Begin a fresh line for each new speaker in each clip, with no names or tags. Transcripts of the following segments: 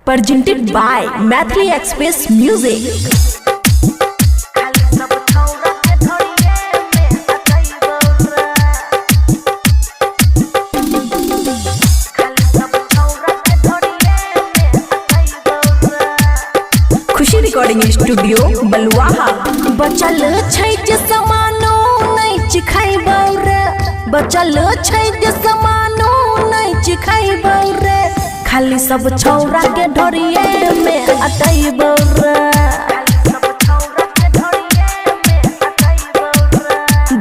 presented by Mathli Express Music. Khushi recording studio Baluaha. बचल छै जे समानो नहीं चिखाइबौ रे, बचल छै जे समानो नहीं चिखाइबौ रे, खाली सब छौरा के ढोरिए में अटैबौ रे।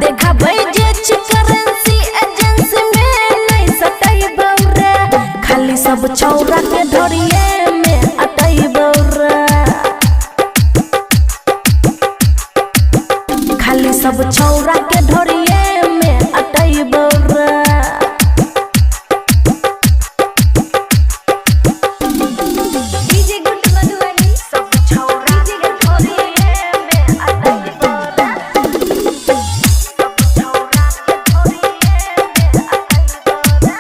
देखाबै जे छै करेंसी एजेंसी में नहीं सटैबौ रे, खाली सब छौरा के ढोरिए में अटैबौ रे, खाली सब छौरा के ढोरिए में अटैबौ रे।
डीजे गुड मधुबनी
सब छौरा के ढोरिए में अटैबौ रे, सब छौरा के ढोरिए में अटैबौ रे।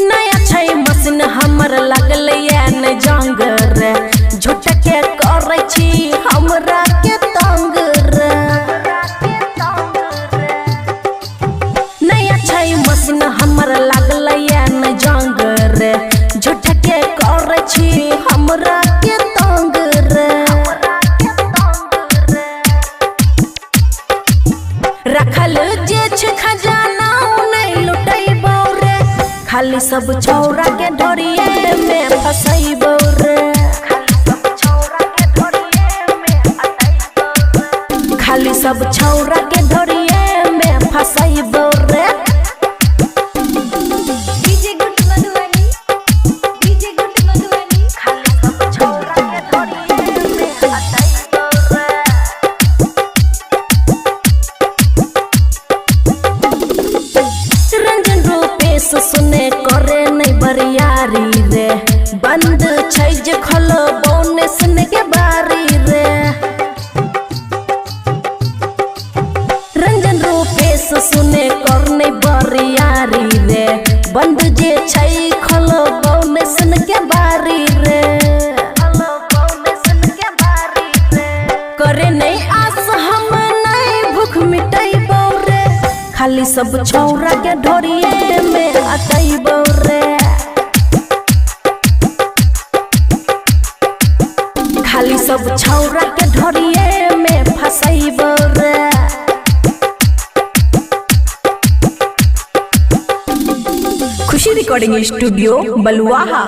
नया छै मशीन हमर लगलै न जंग रे, झूठ के करै छी हमरा के तंग रे। नया छै मशीन हमर लागलै न जंग रे, झूठ के करै छी हमरा के तंग रे। रखल जे छै खजाना नहीं लुटैबौ रे, खाली सब छौरा के ढोरिए में फसैबौ रे, खाली सब छौरा के ढोरिए में फसैबौ रे।
DJ good Madhubani DJ good Madhubani
खाली सब छौरा के ढोरिए में अटैबौ रे। रंजन रूपेश सुने करे नहीं बरियारी रे, बंद छै जे खोलबौ ने सुने के बारी रे। रंजन रूपेश सुने कर नहीं बरियारी रे, बंद जे छै खोलबौ ने सुन के बारी रे, करे नहीं आस हम नहीं भूख मिटैबौ रे, खाली सब छौरा के ढोरिए में अटैबौ रे, खाली सब छौरा के ढोरिए में फसैबौ रे। खुशी रिकॉर्डिंग स्टूडियो बलुआहा।